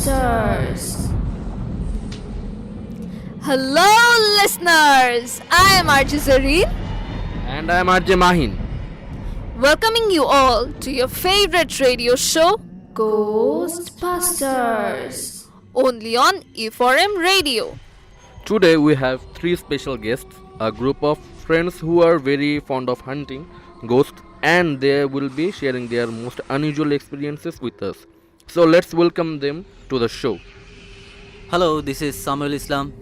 Ghostbusters. Hello, listeners. I am RJ Zareen, And I am RJ Mahin. welcoming you all to your favorite radio show, Ghostbusters, only on E4M Radio. Today we have three special guests, a group of friends who are very fond of hunting ghosts, and they will be sharing their most unusual experiences with us. So let's welcome them to the show. Hello, this is Samuel Islam.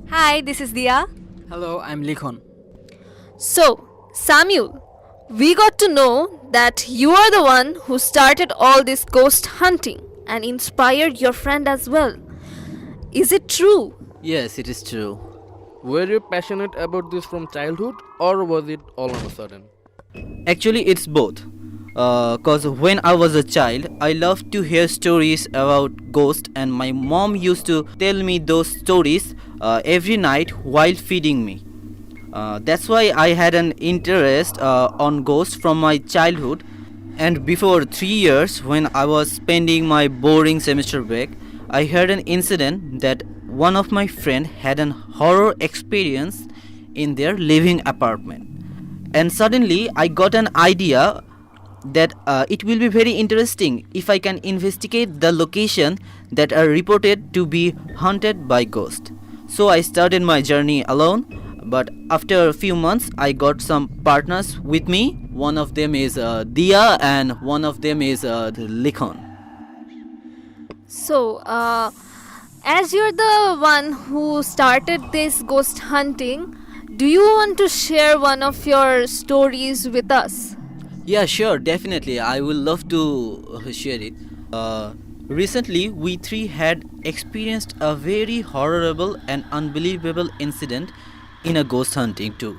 Hi, this is Dia. Hello, I'm Likhon. So, Samuel, we got to know that you are the one who started all this ghost hunting and inspired your friend as well. Is it true? Yes, it is true. Were you passionate about this from childhood, or was it all on a sudden? Actually, it's both. Cause when I was a child, I loved to hear stories about ghosts, and my mom used to tell me those stories every night while feeding me. That's why I had an interest on ghosts from my childhood. And before 3 years, when I was spending my boring semester break, I heard an incident that one of my friend had an horror experience in their living apartment. And suddenly I got an idea that it will be very interesting if I can investigate the location that are reported to be haunted by ghosts. So I started my journey alone, but after a few months I got some partners with me. One of them is Dia and one of them is Likhon. So, as you're the one who started this ghost hunting, do you want to share one of your stories with us? Yeah, sure, definitely. I will love to share it. Recently, we three had experienced a very horrible and unbelievable incident in a ghost hunting too.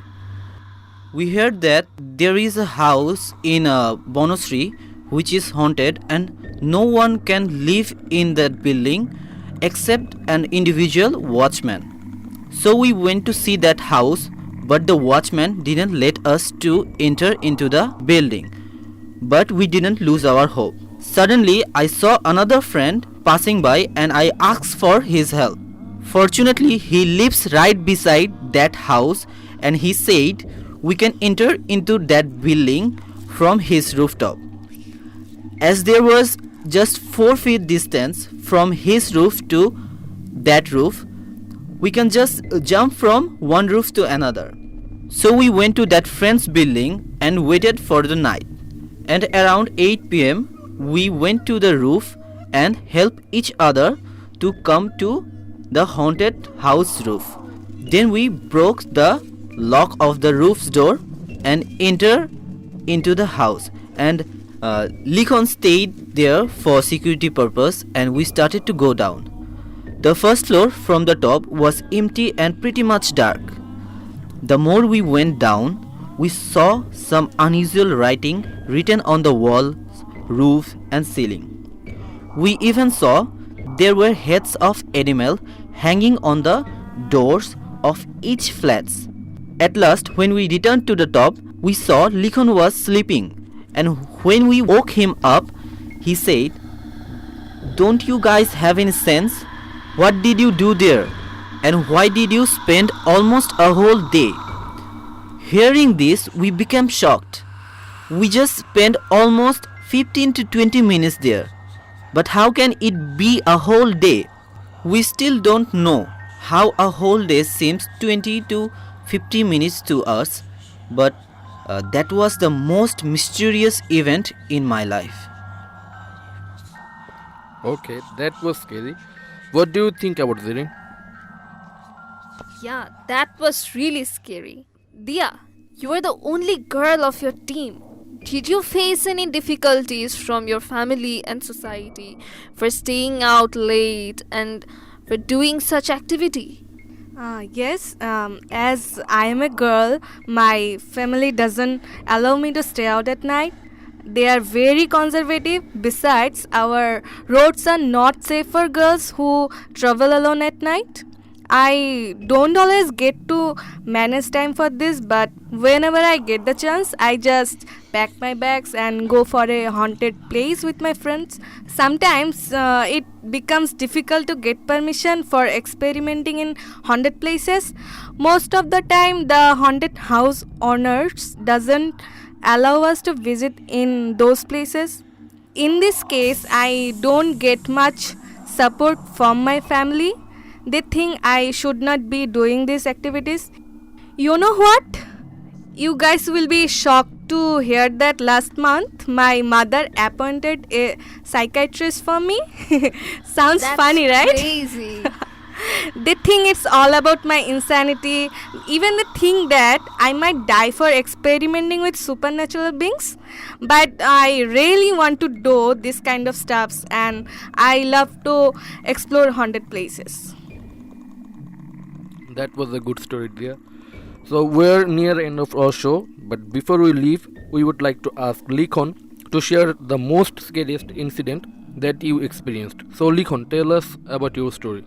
We heard that there is a house in Bonosri which is haunted, and no one can live in that building except an individual watchman. So we went to see that house, but the watchman didn't let us to enter into the building. But we didn't lose our hope. Suddenly, I saw another friend passing by and I asked for his help. Fortunately, he lives right beside that house and he said we can enter into that building from his rooftop. As there was just 4 feet distance from his roof to that roof, we can just jump from one roof to another. So we went to that friend's building and waited for the night. And around 8 p.m. we went to the roof and helped each other to come to the haunted house roof. Then we broke the lock of the roof's door and entered into the house. And Likhon stayed there for security purpose, and we started to go down. The first floor from the top was empty and pretty much dark. The more we went down, we saw some unusual writing written on the walls, roof and ceiling. We even saw there were heads of animal hanging on the doors of each flats. At last, when we returned to the top, we saw Likhon was sleeping, and when we woke him up, he said, "Don't you guys have any sense? What did you do there? And why did you spend almost a whole day?" Hearing this, we became shocked. We just spent almost 15 to 20 minutes there. But how can it be a whole day? We still don't know how a whole day seems 20 to 50 minutes to us, but that was the most mysterious event in my life. Okay, that was scary. What do you think about Zirin? Yeah, that was really scary. Dia, you are the only girl of your team. Did you face any difficulties from your family and society for staying out late and for doing such activity? Yes, as I am a girl, my family doesn't allow me to stay out at night. They are very conservative. Besides, our roads are not safe for girls who travel alone at night. I don't always get to manage time for this, but whenever I get the chance, I just pack my bags and go for a haunted place with my friends. Sometimes it becomes difficult to get permission for experimenting in haunted places. Most of the time, the haunted house owners doesn't allow us to visit in those places. In this case, I don't get much support from my family. They think I should not be doing these activities. You know what? You guys will be shocked to hear that last month my mother appointed a psychiatrist for me. Sounds That's funny, right? crazy. They think it's all about my insanity. Even they think that I might die for experimenting with supernatural beings. But I really want to do this kind of stuffs, and I love to explore haunted places. That was a good story, dear. So we're near end of our show, but before we leave, we would like to ask Likhon to share the most scariest incident that you experienced. So Likhon, tell us about your story.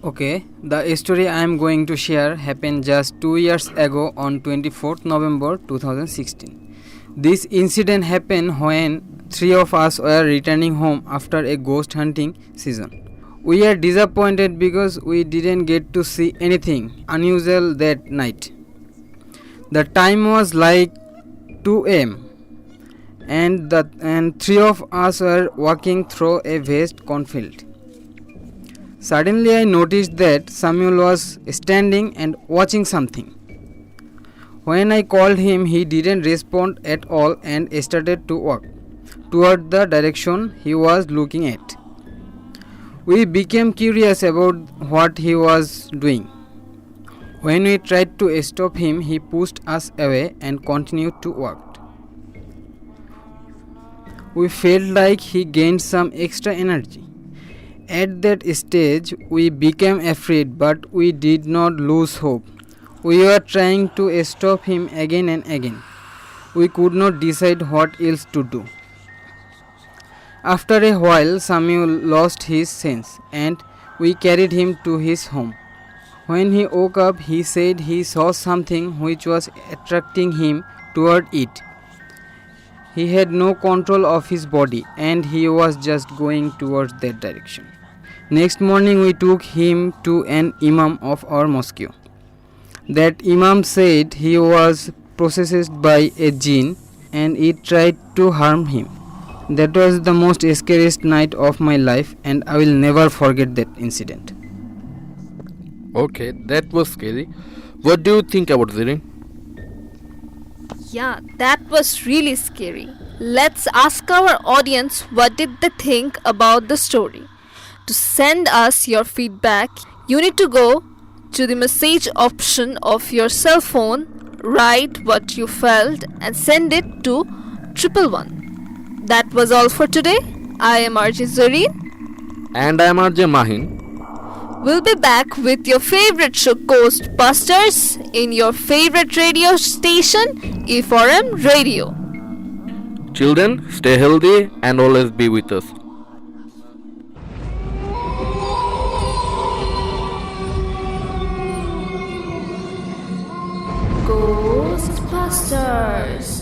Okay, the story I am going to share happened just 2 years ago on 24th November 2016. This incident happened when three of us were returning home after a ghost hunting season. We are disappointed because we didn't get to see anything unusual that night. The time was like 2 am and three of us were walking through a vast cornfield. Suddenly I noticed that Samuel was standing and watching something. When I called him, he didn't respond at all and started to walk toward the direction he was looking at. We became curious about what he was doing. When we tried to stop him, he pushed us away and continued to walk. We felt like he gained some extra energy. At that stage, we became afraid, but we did not lose hope. We were trying to stop him again and again. We could not decide what else to do. After a while, Samuel lost his sense and we carried him to his home. When he woke up, he said he saw something which was attracting him toward it. He had no control of his body and he was just going towards that direction. Next morning, we took him to an imam of our mosque. That imam said he was possessed by a jinn and it tried to harm him. That was the most scariest night of my life and I will never forget that incident. Okay, that was scary. What do you think about Zirin? Yeah, that was really scary. Let's ask our audience what did they think about the story. To send us your feedback, you need to go to the message option of your cell phone, write what you felt and send it to 111. That was all for today. I am RJ Zareen. And I am RJ Mahin. We'll be back with your favorite show Ghostbusters in your favorite radio station, E4M Radio. Children, stay healthy and always be with us. Ghostbusters.